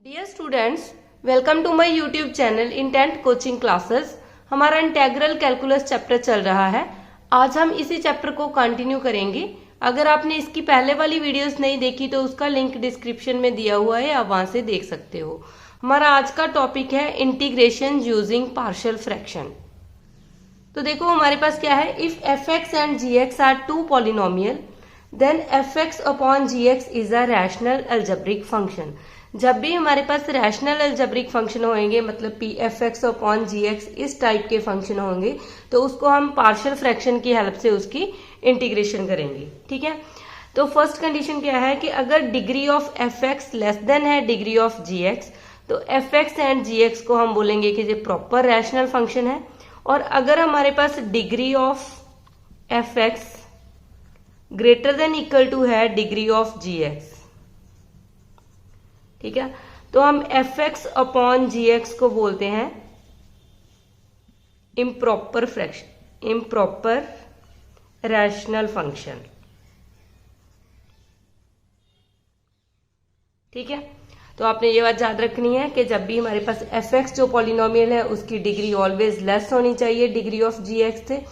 Dear students, welcome to my YouTube channel intent coaching classes. हमारा integral calculus chapter चल रहा है। आज हम इसी चैप्टर को कंटिन्यू करेंगे। अगर आपने इसकी पहले वाली वीडियोस नहीं देखी तो उसका लिंक डिस्क्रिप्शन में दिया हुआ है, आप वहां से देख सकते हो। हमारा आज का टॉपिक है इंटीग्रेशन यूजिंग पार्शियल फ्रैक्शन। तो देखो हमारे पास क्या है, if f x and g x are two polynomial then f x upon ji x is a rational algebraic function. जब भी हमारे पास रैशनल अलजेब्रिक फंक्शन होंगे, मतलब पी एफ एक्स अपॉन जी एक्स इस टाइप के फंक्शन होंगे, तो उसको हम पार्शियल फ्रैक्शन की हेल्प से उसकी इंटीग्रेशन करेंगे। ठीक है, तो फर्स्ट कंडीशन क्या है कि अगर degree of F x less than है डिग्री ऑफ जी एक्स, तो f x and g x को हम बोलेंगे कि ये प्रॉपर रैशनल फंक्शन है। और अगर हमारे पास degree of F X greater than equal to है डिग्री ऑफ जी एक्स, ठीक है, तो हम एफ एक्स अपॉन जी एक्स को बोलते हैं improper fraction, improper rational function. ठीक है, तो आपने ये बात याद रखनी है कि जब भी हमारे पास एफ एक्स जो पॉलिनोमियल है उसकी डिग्री ऑलवेज लेस होनी चाहिए डिग्री ऑफ जी एक्स से।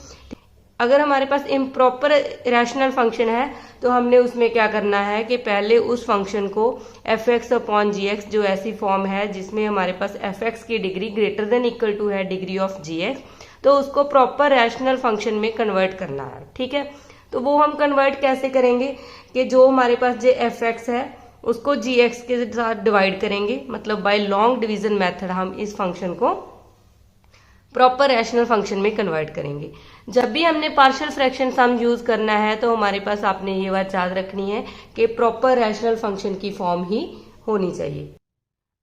अगर हमारे पास इम्प्रॉपर रैशनल फंक्शन है तो हमने उसमें क्या करना है कि पहले उस फंक्शन को एफ एक्स अपॉन जी एक्स, जो ऐसी फॉर्म है जिसमें हमारे पास एफ एक्स की degree greater than equal to है डिग्री ऑफ जी एक्स, तो उसको प्रॉपर रैशनल फंक्शन में कन्वर्ट करना है। ठीक है, तो वो हम कन्वर्ट कैसे करेंगे कि जो हमारे पास जो एफ एक्स है उसको जी एक्स के साथ डिवाइड करेंगे, मतलब बाय लॉन्ग डिवीजन मेथड हम इस फंक्शन को प्रॉपर रैशनल फंक्शन में कन्वर्ट करेंगे। जब भी हमने पार्शियल फ्रैक्शन सम यूज करना है तो हमारे पास आपने ये बात याद रखनी है कि प्रॉपर रैशनल फंक्शन की फॉर्म ही होनी चाहिए।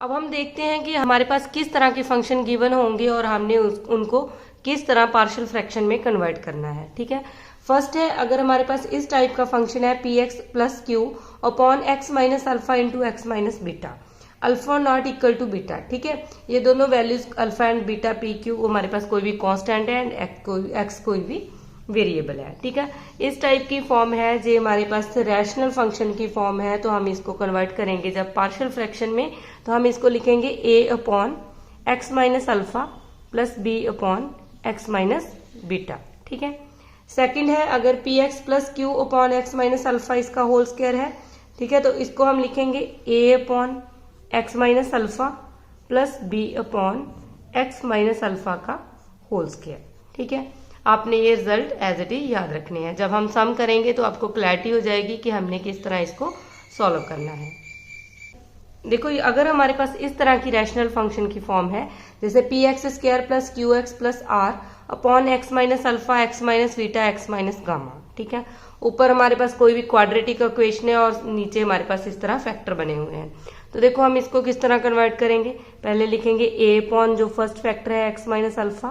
अब हम देखते हैं कि हमारे पास किस तरह के फंक्शन गिवन होंगे और हमने उनको किस तरह पार्शियल फ्रैक्शन में कन्वर्ट करना है। ठीक है, फर्स्ट है, अगर हमारे पास इस टाइप का फंक्शन है P x plus Q upon x minus alpha into x minus beta, alpha not equal to beta. ठीक है, ये दोनों values alpha and beta p q हमारे पास कोई भी कांस्टेंट है एंड एक्स कोई भी वेरिएबल है। ठीक है, इस टाइप की फॉर्म है जो हमारे पास रैशनल फंक्शन की फॉर्म है। तो हम इसको कन्वर्ट करेंगे जब पार्शियल फ्रैक्शन में, तो हम इसको लिखेंगे A upon x minus alpha plus B upon x minus beta. ठीक है, सेकेंड है, अगर P x plus Q upon x minus alpha इसका होल स्क्वायर है। ठीक है, तो इसको हम लिखेंगे A upon x minus alpha plus B upon x minus alpha का होल स्क्वायर। ठीक है, आपने ये रिजल्ट एज इट इज याद रखने हैं। जब हम सम करेंगे तो आपको क्लैरिटी हो जाएगी कि हमने किस तरह इसको सॉल्व करना है। देखो, अगर हमारे पास इस तरह की रैशनल फंक्शन की फॉर्म है, जैसे p x square plus Q x plus are upon x minus alpha x minus beta x minus gamma. ठीक है, ऊपर हमारे पास कोई भी क्वाड्रेटिक इक्वेशन है और नीचे हमारे पास इस तरह फैक्टर बने हुए हैं। तो देखो हम इसको किस तरह कन्वर्ट करेंगे, पहले लिखेंगे ए अपॉन जो फर्स्ट फैक्टर है X minus alpha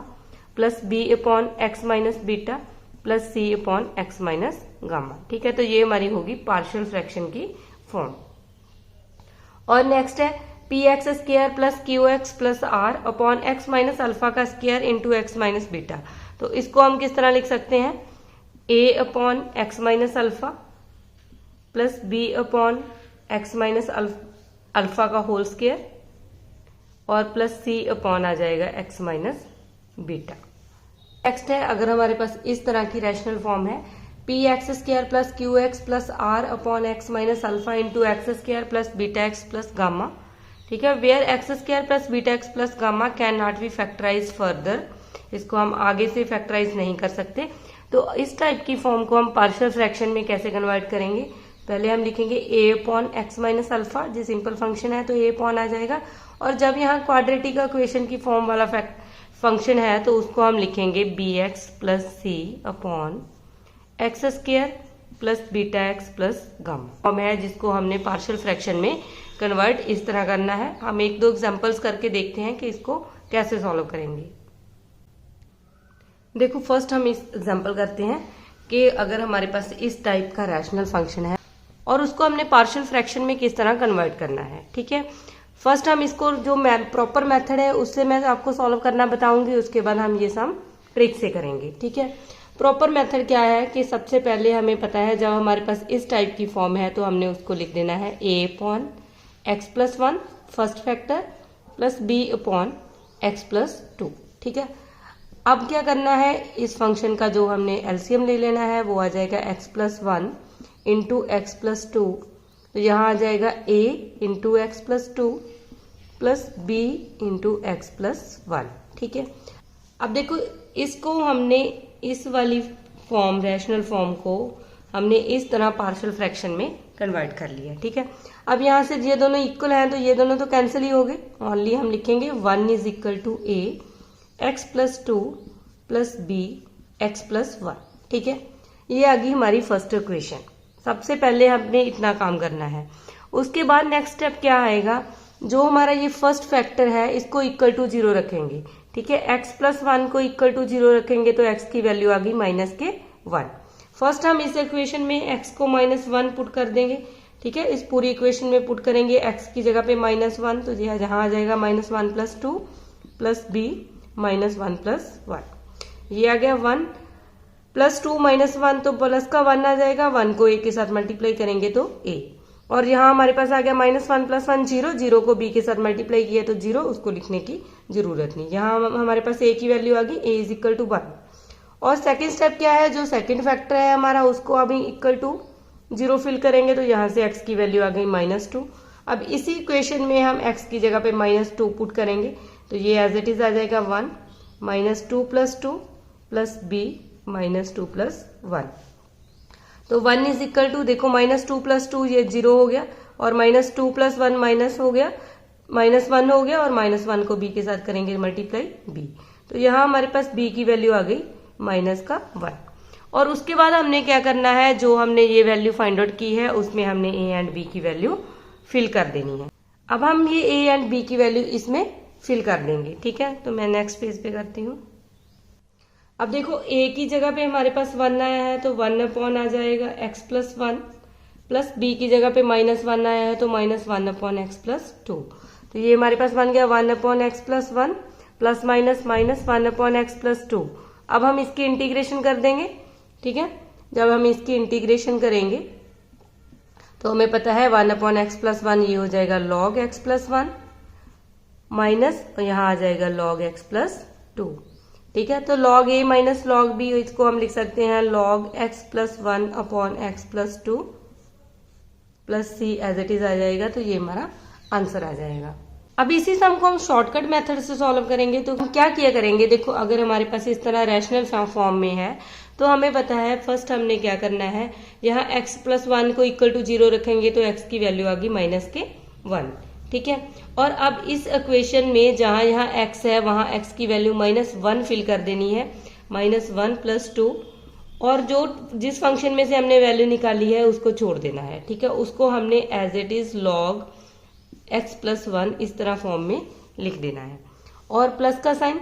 plus B upon x minus beta plus सी अपॉन एक्स माइनस गामा। ठीक है, तो ये हमारी होगी पार्शियल फ्रैक्शन की फॉर्म। और नेक्स्ट है P x square plus Q x plus are upon x minus alpha का square into x minus beta. तो इसको हम किस तरह लिख सकते हैं, A upon x minus alpha plus B upon x minus alpha का होल स्क्वायर और प्लस सी अपॉन आ जाएगा एक्स माइनस बीटा। नेक्स्ट है, अगर हमारे पास इस तरह की रैशनल फॉर्म है P x square plus Q x plus are upon x minus alpha into x square plus beta x plus gamma. ठीक है, where x square plus beta x plus gamma can not be factorise further, इसको हम आगे से factorise नहीं कर सकते। तो इस टाइप की फॉर्म को हम पार्शियल फ्रैक्शन में कैसे कन्वर्ट करेंगे, पहले हम लिखेंगे A upon x minus alpha, जो सिंपल फंक्शन है तो ए अपॉन आ जाएगा। और जब यहाँ क्वाड्रेटिक इक्वेशन की फॉर्म वाला फंक्शन है तो उसको हम लिखेंगे बी एक्स प्लस सी upon X square plus beta x plus gamma. Form है जिसको हमने पार्शियल फ्रैक्शन में कन्वर्ट इस तरह करना है। हम एक दो एग्जांपल्स करके देखते हैं कि इसको कैसे सॉल्व करेंगे। देखो, फर्स्ट हम इस एग्जांपल करते हैं कि अगर हमारे पास इस टाइप का रैशनल फंक्शन है और उसको हमने पार्शियल फ्रैक्शन में किस तरह कन्वर्ट करना है। ठीक है, फर्स्ट हम इसको जो प्रॉपर मेथड है उससे मैं आपको सॉल्व करना बताऊंगी, उसके बाद हम ये सम ट्रिक से करेंगे। ठीक है, प्रॉपर मेथड क्या है कि सबसे पहले हमें पता है जब हमारे पास इस टाइप की फॉर्म है तो हमने उसको लिख देना है A upon X plus one first factor plus B upon X plus 2। ठीक है, अब क्या करना है, इस फंक्शन का जो हमने एलसीएम ले लेना है वो आ जाएगा x plus 1 into x plus 2। तो यहाँ आ जाएगा a into x plus 2 plus b into x plus 1। ठीक है, अब देखो इसको हमने इस वाली फॉर्म, रैशनल फॉर्म को हमने इस तरह पार्शियल फ्रैक्शन में कन्वर्ट कर लिया। ठीक है, अब यहाँ से ये दोनों इक्वल हैं तो ये दोनों तो कैंसिल ही हो गए। ओनली हम लिखेंगे 1 is equal to a x plus 2 plus B x plus 1। ठीक है, ये आ गई हमारी फर्स्ट इक्वेशन। सबसे पहले हमने इतना काम करना है। उसके बाद नेक्स्ट स्टेप क्या आएगा, जो हमारा ये फर्स्ट फैक्टर है इसको इक्वल टू 0 रखेंगे। ठीक है, x प्लस 1 को इक्वल टू 0 रखेंगे तो x की वैल्यू आ गई माइनस के 1। फर्स्ट हम इस इक्वेशन में x को -1 पुट कर देंगे। ठीक है, इस पूरी इक्वेशन में पुट करेंगे x की जगह पे -1, तो जहां आ जाएगा -1 प्लस 2 प्लस b -1 प्लस 1। ये आ गया 1 प्लस 2 -1, तो प्लस का 1 आ जाएगा। 1 को a के साथ मल्टीप्लाई करेंगे तो a, और यहाँ हमारे पास आ गया -1 प्लस 1 0, 0 को b के साथ मल्टीप्लाई किया तो 0, उसको लिखने की जरूरत नहीं। यहाँ हमारे पास a की वैल्यू आ गई, a इज इक्वल टू 1। और सेकंड स्टेप क्या है, जो सेकंड फैक्टर है हमारा उसको अभी इक्वल टू 0 फिल करेंगे तो यहाँ से x की वैल्यू आ गई -2। अब इसी इक्वेशन में हम x की जगह पे -2 पुट करेंगे तो ये एज इट इज आ जाएगा 1 -2 प्लस 2 प्लस b -2 प्लस 1। तो 1 इज इक्वल टू, देखो -2 प्लस 2 ये 0 हो गया, और -2 प्लस 1 माइनस हो गया, -1 हो गया, और -1 को b के साथ करेंगे मल्टीप्लाई b। तो यहाँ हमारे पास b की वैल्यू आ गई -1। और उसके बाद हमने क्या करना है, जो हमने ये वैल्यू फाइंड आउट की है उसमें हमने a एंड b की वैल्यू फिल कर देनी है। अब हम ये a एंड b की वैल्यू इसमें फिल कर देंगे। ठीक है, तो मैं नेक्स्ट पेज पे करती हूँ। अब देखो a की जगह पे हमारे पास 1 आया है तो 1 अपॉन आ जाएगा x प्लस 1, प्लस b की जगह पे -1 आया है तो -1 अपॉन एक्स प्लस 2। तो ये हमारे पास बन गया 1 upon X plus 1 plus -1 upon X plus 2। अब हम इसकी इंटीग्रेशन कर देंगे। ठीक है, जब हम इसकी इंटीग्रेशन करेंगे तो हमें पता है 1 अपॉन एक्स प्लस 1 ये हो जाएगा लॉग एक्स प्लस 1 माइनस, और यहाँ आ जाएगा लॉग एक्स प्लस 2। ठीक है, तो log A minus log B, इसको हम लिख सकते हैं log X plus 1 upon X plus 2 plus C as it is आ जाएगा। तो ये हमारा आंसर आ जाएगा। अब इसी सम को हम शॉर्टकट मेथड से सॉल्व करेंगे तो हम क्या किया करेंगे, देखो अगर हमारे पास इस तरह रैशनल फॉर्म में है तो हमें पता है फर्स्ट हमने क्या करना है, यहाँ x प्लस 1 को इक्वल टू 0 रखेंगे तो x की वैल्यू आ गई -1। ठीक है, और अब इस इक्वेशन में जहां यहाँ x है वहां x की वैल्यू -1 फिल कर देनी है, -1 प्लस 2, और जो जिस फंक्शन में से हमने वैल्यू निकाली है उसको छोड़ देना है। ठीक है, उसको हमने as it is log x plus 1 इस तरह फॉर्म में लिख देना है, और प्लस का साइन।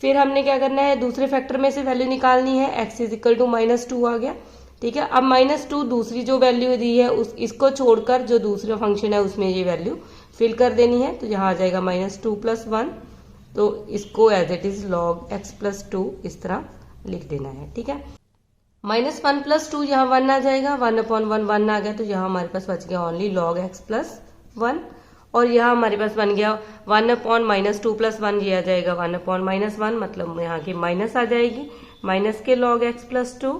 फिर हमने क्या करना है, दूसरे फैक्टर में से वैल्यू निकालनी है, x इज इक्वल टू -2 आ गया। ठीक है, अब -2 दूसरी जो वैल्यू दी है इसको छोड़कर जो दूसरा फंक्शन है उसमें ये वैल्यू फिल कर देनी है। तो यहाँ आ जाएगा -2 प्लस 1, तो इसको as it is log x plus 2 इस तरह लिख देना है। ठीक है, -1 प्लस 2 यहाँ 1 आ जाएगा, 1 अपॉन 1 आ गया, तो यहाँ हमारे पास बच गया ओनली log x प्लस 1, और यहाँ हमारे पास बन गया 1 अपॉन -2 प्लस 1, ये आ जाएगा 1 अपॉन -1, मतलब यहाँ की माइनस आ जाएगी, माइनस के log x प्लस 2।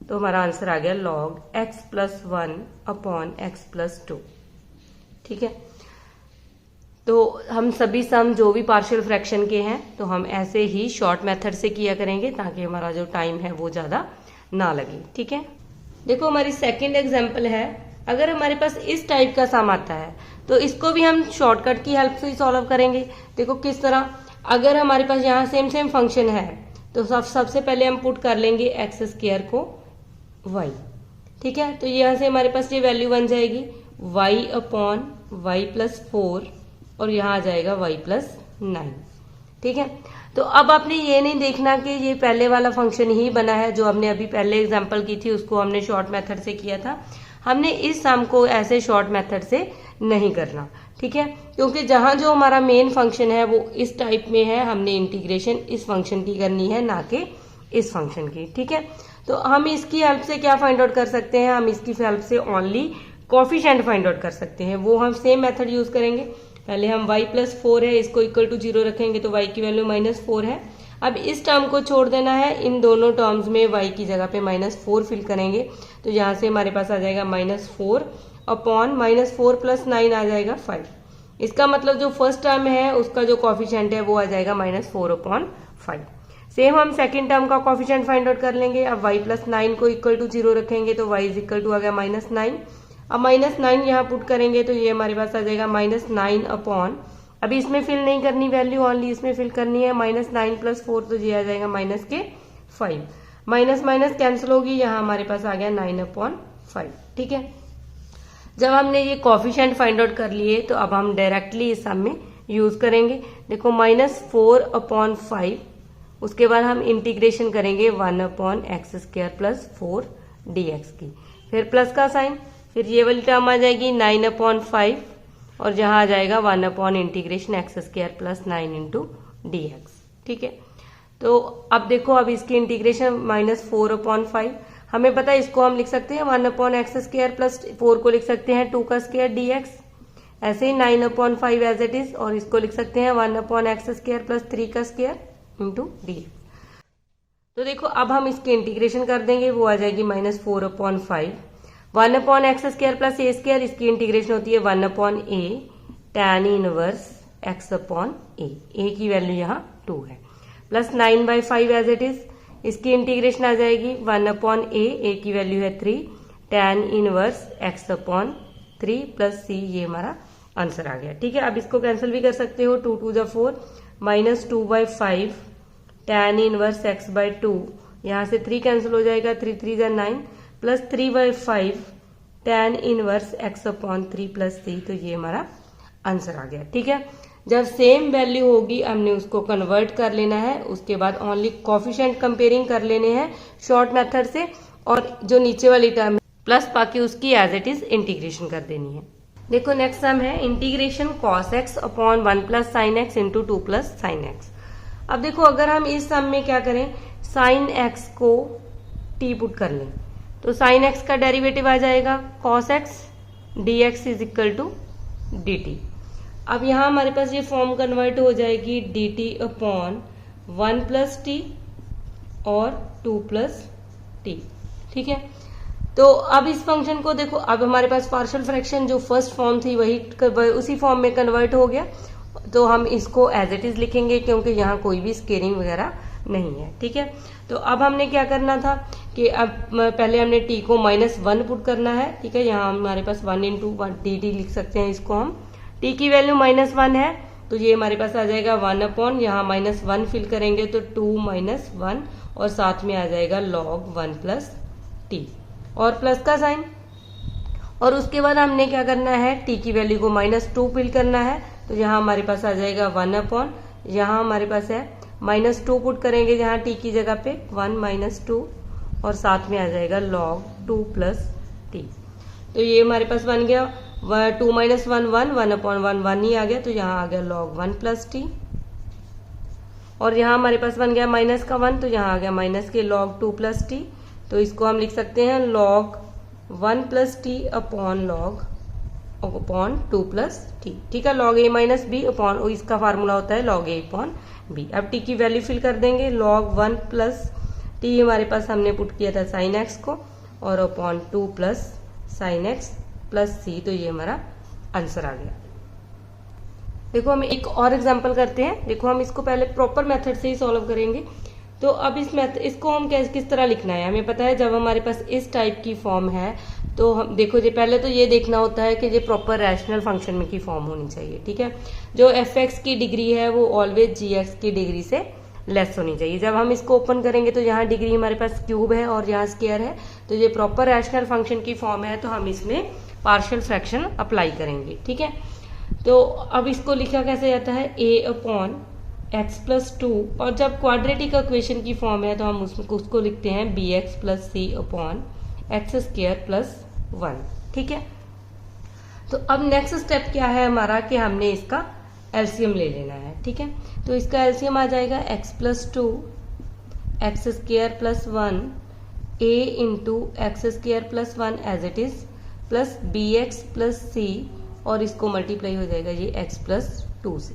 तो हमारा आंसर आ गया log x plus 1 upon x plus 2। ठीक है, तो हम सभी सम जो भी पार्शियल फ्रैक्शन के हैं तो हम ऐसे ही शॉर्ट मेथड से किया करेंगे ताकि हमारा जो टाइम है वो ज्यादा ना लगे। ठीक है, देखो हमारी सेकंड एग्जांपल है, अगर हमारे पास इस टाइप का सम आता है तो इसको भी हम शॉर्टकट की हेल्प से ही सॉल्व करेंगे। देखो किस तरह, अगर हमारे पास यहाँ सेम फंक्शन है तो सबसे पहले हम पुट कर लेंगे एक्स स्क्वायर को y। ठीक है, तो यहाँ से हमारे पास ये वैल्यू बन जाएगी y अपॉन y प्लस 4, और यहाँ आ जाएगा y प्लस 9। ठीक है, तो अब आपने ये नहीं देखना कि ये पहले वाला फंक्शन ही बना है, जो हमने अभी पहले एग्जांपल की थी उसको हमने शॉर्ट मेथड से किया था। हमने इस सम को ऐसे शॉर्ट मेथड से नहीं करना। ठीक है, क्योंकि जहां जो हमारा मेन फंक्शन है वो इस टाइप में है, हमने इंटीग्रेशन इस फंक्शन की करनी है ना कि इस फंक्शन की। ठीक है, तो हम इसकी हेल्प से क्या फाइंड आउट कर सकते हैं, हम इसकी हेल्प से ओनली कोफिशिएंट फाइंड आउट कर सकते हैं, वो हम सेम मेथड यूज करेंगे। पहले हम y प्लस 4 है, इसको इक्वल टू 0 रखेंगे तो y की वैल्यू -4 है। अब इस टर्म को छोड़ देना है, इन दोनों टर्म्स में y की जगह पे -4 फिल करेंगे तो यहाँ से हमारे पास आ जाएगा -4 अपॉन -4 प्लस 9 आ जाएगा 5। इसका मतलब जो फर्स्ट टर्म है उसका जो कोफिशिएंट है वो आ जाएगा -4 अपॉन 5। सेम हम सेकेंड टर्म का कोफिशिएंट फाइंड आउट कर लेंगे। अब y प्लस 9 को इक्वल टू 0 रखेंगे तो y इज इक्वल टू आ गया -9। अब -9 यहाँ पुट करेंगे तो ये हमारे पास आ जाएगा -9 अपॉन, अभी इसमें फिल नहीं करनी वैल्यू, ओनली इसमें फिल करनी है -9 प्लस 4 तो ये आ जाएगा -5। माइनस माइनस कैंसिल होगी, यहाँ हमारे पास आ गया 9 अपॉन 5। ठीक है, जब हमने ये कोफिशिएंट फाइंड आउट कर लिए तो अब हम डायरेक्टली इस सम में यूज करेंगे। देखो -4 अपॉन 5, उसके बाद हम इंटीग्रेशन करेंगे 1 upon X square plus 4 dx की, फिर प्लस का साइन, फिर ये वाली टर्म आ जाएगी 9 अपॉन 5 और जहां आ जाएगा 1 upon integration x square plus 9 into dx। ठीक है, तो अब देखो, अब इसकी इंटीग्रेशन -4 अपॉन 5, हमें पता है इसको हम लिख सकते हैं 1 अपॉन एक्स स्क्वायर प्लस 4 को लिख सकते हैं 2 का स्क्वायर dx। ऐसे ही 9 अपॉन 5 एज इट इज, और इसको लिख सकते हैं 1 अपॉन एक्स स्क्वायर प्लस 3 का स्क्वायर इंटू dx। तो देखो अब हम इसकी इंटीग्रेशन कर देंगे, वो आ जाएगी -4 upon 5, 1 upon X square plus A square, इसकी इंटीग्रेशन होती है 1 upon A tan inverse X upon A की वैल्यू यहाँ 2 है, प्लस 9/5 एज इट इज, इसकी इंटीग्रेशन आ जाएगी 1 अपॉन ए की वैल्यू है 3 tan inverse X upon 3 plus C, ये हमारा आंसर आ गया। ठीक है, अब इसको कैंसिल भी कर सकते हो, 2 2 4 -2/5 tan इनवर्स एक्स बाई 2, यहाँ से 3 कैंसिल हो जाएगा, 3 3 9 plus 3/5 tan inverse X upon 3 plus C, तो ये हमारा आंसर आ गया। ठीक है, जब सेम वैल्यू होगी हमने उसको कन्वर्ट कर लेना है, उसके बाद ओनली कोफिशिएंट कंपेयरिंग कर लेने हैं शॉर्ट मेथड से, और जो नीचे वाली टर्म प्लस बाकी उसकी एज इट इज इंटीग्रेशन कर देनी है। देखो नेक्स्ट सम है integration cos x upon 1 plus sine x into 2 plus sine x. अब देखो अगर हम इस सम में क्या करें, साइन x को t पुट कर लें तो साइन x का डेरिवेटिव आ जाएगा cos x dx is equal to dt। अब यहाँ हमारे पास ये फॉर्म कन्वर्ट हो जाएगी dt अपॉन 1 प्लस टी और 2 प्लस टी। ठीक है, तो अब इस फंक्शन को देखो, अब हमारे पास पार्शियल फ्रैक्शन जो फर्स्ट फॉर्म थी वही उसी फॉर्म में कन्वर्ट हो गया, तो हम इसको एज इट इज लिखेंगे क्योंकि यहाँ कोई भी स्केलिंग वगैरह नहीं है। ठीक है, तो अब हमने क्या करना था कि अब पहले हमने t को -1 पुट करना है। ठीक है, यहाँ हमारे पास 1 इंटू dt लिख सकते हैं इसको हम, t की वैल्यू -1 है तो ये हमारे पास आ जाएगा 1 अपॉन, यहाँ -1 फिल करेंगे तो 2 - 1 और साथ में आ जाएगा log 1 प्लस टी और प्लस का साइन, और उसके बाद हमने क्या करना है, t की वैल्यू को -2 फिल करना है तो यहाँ हमारे पास आ जाएगा 1 अपॉन, यहाँ हमारे पास है -2 पुट करेंगे जहाँ t की जगह पे 1 - 2 और साथ में आ जाएगा log 2 प्लस टी। तो ये हमारे पास बन गया 2 - 1 1 अपॉन 1 ही आ गया, तो यहाँ आ गया log 1 प्लस टी, और यहाँ हमारे पास बन गया माइनस का 1 तो यहाँ आ गया माइनस के log 2 प्लस टी। तो इसको हम लिख सकते हैं log 1 plus t upon upon 2 plus t. ठीक है, log a minus b upon, इसका फार्मूला होता है log a अपॉन बी। अब t की वैल्यू फिल कर देंगे, log 1 प्लस टी हमारे पास हमने पुट किया था साइन एक्स को, और upon 2 plus sine X plus C, तो ये हमारा आंसर आ गया। देखो हम एक और एग्जांपल करते हैं। देखो हम इसको पहले प्रॉपर मेथड से ही सॉल्व करेंगे। तो अब इसको हम किस तरह लिखना है, हमें पता है जब हमारे पास इस टाइप की फॉर्म है तो हम देखो जी पहले तो ये देखना होता है कि ये प्रॉपर रैशनल फंक्शन में की फॉर्म होनी चाहिए। ठीक है, जो एफ एक्स की डिग्री है वो ऑलवेज जी एक्स की डिग्री से लेस होनी चाहिए। जब हम इसको ओपन करेंगे तो यहाँ डिग्री हमारे पास क्यूब है और यहाँ स्क्वायर है, तो ये प्रॉपर रैशनल फंक्शन की फॉर्म है, तो हम इसमें पार्शियल फ्रैक्शन अप्लाई करेंगे। ठीक है, तो अब इसको लिखा कैसे जाता है, a अपॉन एक्स प्लस 2, और जब क्वाड्रेटिक इक्वेशन की फॉर्म है तो हम उसको लिखते हैं बी एक्स प्लस सी अपॉन एक्स स्क्वायर प्लस 1। ठीक है, तो अब नेक्स्ट स्टेप क्या है हमारा कि हमने इसका एलसीएम ले लेना है। ठीक है, तो इसका एलसीएम आ जाएगा x plus 2 X square plus 1 a into x square plus 1 as it is plus B x plus C और इसको मल्टीप्लाई हो जाएगा ये x प्लस 2 से।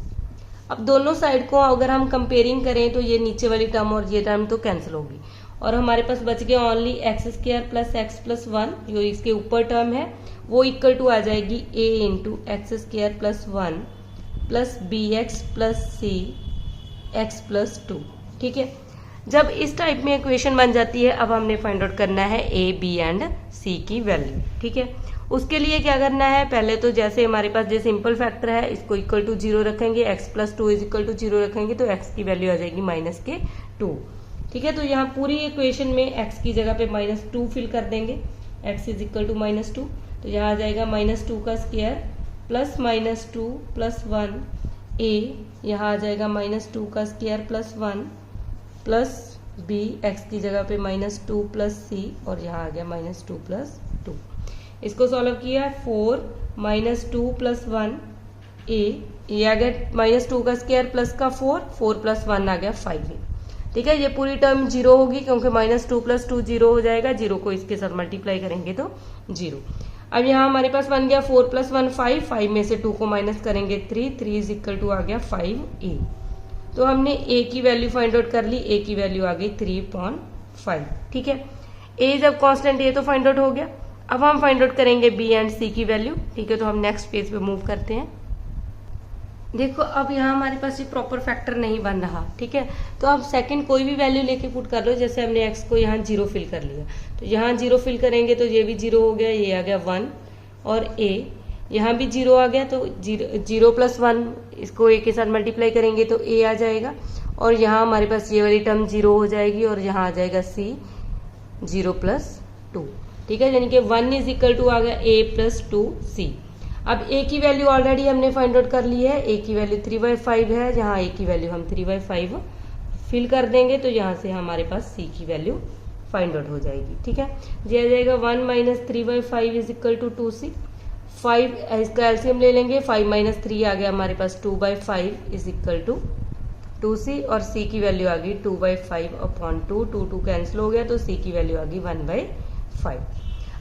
अब दोनों साइड को अगर हम कंपेयरिंग करें तो ये नीचे वाली टर्म और ये टर्म तो कैंसिल होगी और हमारे पास बच गया only x square plus x plus 1, जो इसके ऊपर टर्म है वो इक्वल टू आ जाएगी a into x square plus 1 plus B x plus c x plus 2। ठीक है, जब इस टाइप में इक्वेशन बन जाती है अब हमने फाइंड आउट करना है a, b एंड c की वैल्यू। ठीक है, उसके लिए क्या करना है, पहले तो जैसे हमारे पास जो सिंपल फैक्टर है इसको इक्वल टू 0 रखेंगे, x plus 2 is equal to 0 रखेंगे तो x की वैल्यू आ जाएगी माइनस के 2। ठीक है, तो यहाँ पूरी इक्वेशन में x की जगह पे माइनस 2 फिल कर देंगे, x is equal to minus 2, तो यहाँ आ जाएगा माइनस 2 का square plus minus 2 plus 1 a, यहाँ आ जाएगा माइनस 2 का square plus 1 plus b, x की जगह पे माइनस 2 प्लस c और यहाँ आ गया माइनस 2 प्लस 2। इसको सॉल्व किया 4 माइनस 2 प्लस 1 ये आ गया माइनस 2 का स्क्वायर प्लस का 4 प्लस 1 आ गया 5। ठीक है, ये पूरी टर्म 0 होगी क्योंकि माइनस 2 प्लस 2 0 हो जाएगा, 0 को इसके साथ मल्टीप्लाई करेंगे तो 0। अब यहाँ हमारे पास बन गया 4 प्लस 1 5 में से 2 को माइनस करेंगे 3 इज इक्वल टू आ गया 5a। तो हमने a की वैल्यू फाइंड आउट कर ली, a की वैल्यू आ गई 3.5। ठीक है, a जब कांस्टेंट a तो फाइंड आउट हो गया। अब हम फाइंड आउट करेंगे b एंड c की वैल्यू। ठीक है, तो हम नेक्स्ट पेज पे मूव करते हैं। देखो अब यहाँ हमारे पास ये प्रॉपर फैक्टर नहीं बन रहा। ठीक है, तो अब सेकंड कोई भी वैल्यू लेके पुट कर लो, जैसे हमने x को यहाँ 0 फिल कर लिया तो यहाँ 0 फिल करेंगे तो ये भी 0 हो गया, ये आ गया 1 और a यहाँ भी 0 आ गया तो 0 प्लस 1 इसको a के साथ मल्टीप्लाई करेंगे तो a आ जाएगा और यहाँ हमारे पास ये वाली टर्म 0 हो जाएगी और यहाँ आ जाएगा c 0 प्लस 2। ठीक है, यानी कि 1 इज इक्वल टू आ गया a प्लस 2c। अब a की वैल्यू ऑलरेडी हमने फाइंड आउट कर ली है, a की वैल्यू 3/5 है, जहाँ a की वैल्यू हम 3/5 फिल कर देंगे तो यहाँ से हमारे पास c की वैल्यू फाइंड आउट हो जाएगी। ठीक है, ये आ जाएगा 1 minus 3/5 is equal to 2c। 5 इसका एलसीएम ले लेंगे, 5 माइनस 3 आ गया हमारे पास 2/5 इज इक्वल टू 2c और c की वैल्यू आ गई 2/5 अपॉन 2 कैंसिल हो गया तो c की वैल्यू आ गई 1/5।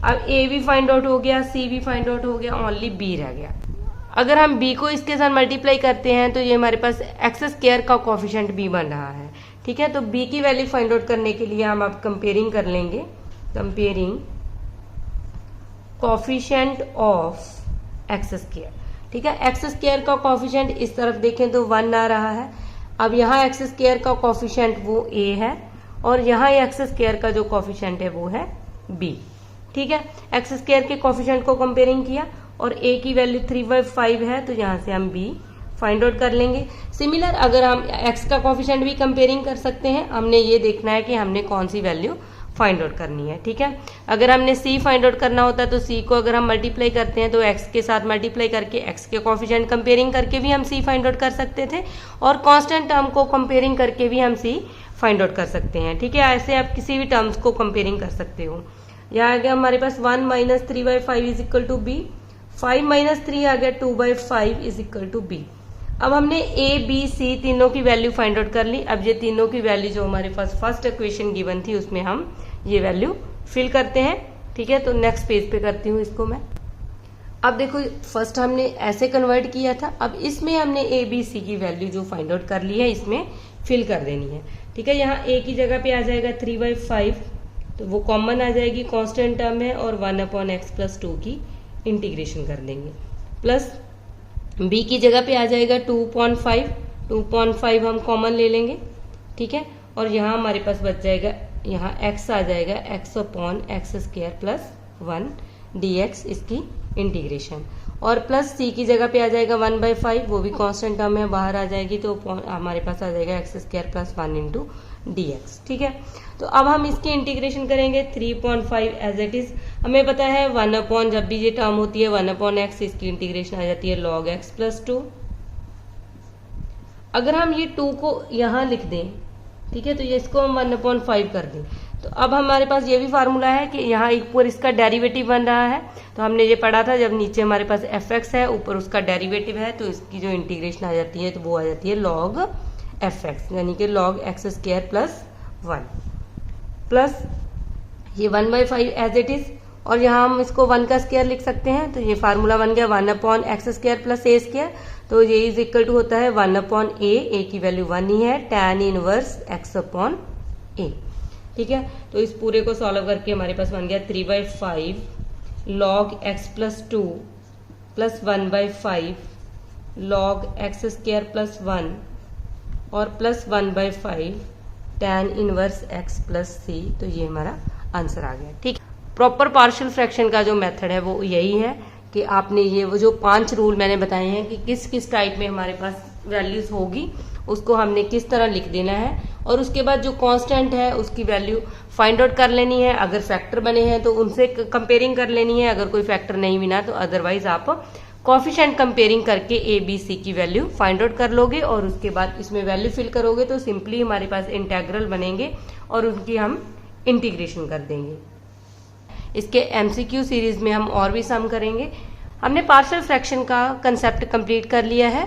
अब a भी फाइंड आउट हो गया, c भी फाइंड आउट हो गया, ओनली b रह गया। अगर हम b को इसके साथ मल्टीप्लाई करते हैं तो ये हमारे पास एक्स स्क्वायर का कोफिशिएंट b बन रहा है। ठीक है, तो b की वैल्यू फाइंड आउट करने के लिए हम अब कंपेयरिंग कर लेंगे, comparing coefficient of x square. ठीक है, एक्स स्क्वायर का कोफिशिएंट इस तरफ देखें तो 1 आ रहा है। अब यहाँ एक्स स्क्वायर का कोफिशिएंट वो a है और यहाँ एक्स स्क्वायर का जो कोफिशिएंट है वो है b। ठीक है, एक्स स्क्वायर के कोफिशिएंट को कंपेयरिंग किया और a की वैल्यू 3/5 है तो यहाँ से हम b फाइंड आउट कर लेंगे। सिमिलर अगर हम x का कोफिशिएंट भी कंपेयरिंग कर सकते हैं, हमने ये देखना है कि हमने कौन सी वैल्यू फाइंड आउट करनी है। ठीक है, अगर हमने c फाइंड आउट करना होता है तो c को अगर हम मल्टीप्लाई करते हैं तो x के साथ मल्टीप्लाई करके x के कोफिशिएंट कंपेयरिंग करके भी हम c फाइंड आउट कर सकते थे और कांस्टेंट टर्म को कंपेयरिंग करके भी हम c फाइंड आउट कर सकते हैं। ठीक है, ऐसे आप किसी भी टर्म्स को कंपेयरिंग कर सकते हो। यहाँ आ गया हमारे पास 1 minus 3/5 is equal to b, 5 minus 3 आ गया 2/5 इज इक्वल टू b। अब हमने a b c तीनों की वैल्यू फाइंड आउट कर ली। अब ये तीनों की वैल्यू जो हमारे पास फर्स्ट इक्वेशन गिवन थी उसमें हम ये वैल्यू फिल करते हैं। ठीक है, तो नेक्स्ट पेज पे करती हूँ इसको मैं। अब देखो फर्स्ट हमने ऐसे कन्वर्ट किया था, अब इसमें हमने a b c की वैल्यू जो फाइंड आउट कर ली है इसमें फिल कर देनी है। ठीक है, यहाँ a की जगह पे आ जाएगा 3/5 तो वो कॉमन आ जाएगी, कांस्टेंट टर्म है और 1/x प्लस 2 की इंटीग्रेशन कर देंगे। प्लस b की जगह पे आ जाएगा 2.5 हम कॉमन ले लेंगे। ठीक है, और यहाँ हमारे पास बच जाएगा, यहाँ x आ जाएगा x/x² प्लस 1 dx इसकी इंटीग्रेशन और प्लस c की जगह पे आ जाएगा 1/5, वो भी कांस्टेंट टर्म है बाहर आ जाएगी तो हमारे पास आ जाएगा x² प्लस 1 इंटू dx। ठीक है, तो अब हम इसकी इंटीग्रेशन करेंगे 3.5 एज इट इज। हमें पता है 1 जब भी ये टर्म होती है 1/x इसकी इंटीग्रेशन आ जाती है log x प्लस 2। अगर हम ये 2 को यहाँ लिख दें, ठीक है, तो ये इसको हम 1/5 कर दें तो अब हमारे पास ये भी फार्मूला है कि यहाँ ऊपर इसका डेरिवेटिव बन रहा है। तो हमने ये पढ़ा था जब नीचे हमारे पास fx है ऊपर उसका डेरिवेटिव है तो इसकी जो इंटीग्रेशन आ जाती है तो वो आ जाती है log fx, यानी कि log x² प्लस 1 प्लस ये 1/5 एज इट इज और यहाँ हम इसको 1 का स्क्वायर लिख सकते हैं। तो ये फार्मूला बन गया 1/x² + a²। तो ये इज इक्वल टू होता है 1/a, a की वैल्यू 1 ही है, tan इनवर्स x/a। ठीक है, तो इस पूरे को सॉल्व करके हमारे पास बन गया 3/5 log x + 2 + 1/5 log x² + 1 और plus 1/5 tan inverse x + c। तो ये हमारा आंसर आ गया। ठीक, प्रॉपर पार्शियल फ्रैक्शन का जो मेथड है वो यही है कि आपने ये वो जो 5 रूल मैंने बताए हैं कि किस किस टाइप में हमारे पास वैल्यूज होगी, उसको हमने किस तरह लिख देना है, और उसके बाद जो कांस्टेंट है उसकी वैल्यू फाइंड आउट कर लेनी है। अगर फैक्टर बने हैं तो उनसे कंपेयरिंग कर लेनी है, अगर कोई फैक्टर नहीं बिना तो अदरवाइज आप कोफिशिएंट कंपेयरिंग करके ए बी सी की वैल्यू फाइंड आउट कर लोगे और उसके बाद इसमें वैल्यू फिल करोगे तो सिंपली हमारे पास इंटेग्रल बनेंगे और उनकी हम इंटीग्रेशन कर देंगे। इसके एमसीक्यू सीरीज में हम और भी सम करेंगे। हमने पार्शियल फ्रैक्शन का कंसेप्ट कंप्लीट कर लिया है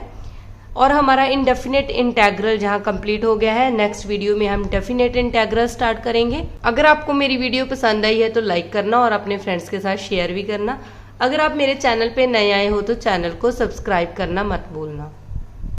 और हमारा इनडेफिनेट इंटेग्रल जहां कंप्लीट हो गया है। नेक्स्ट वीडियो में हम डेफिनेट इंटेग्रल स्टार्ट करेंगे। अगर आपको मेरी वीडियो पसंद आई है तो लाइक करना और अपने फ्रेंड्स के साथ शेयर भी करना। अगर आप मेरे चैनल पे नए आए हो तो चैनल को सब्सक्राइब करना मत भूलना।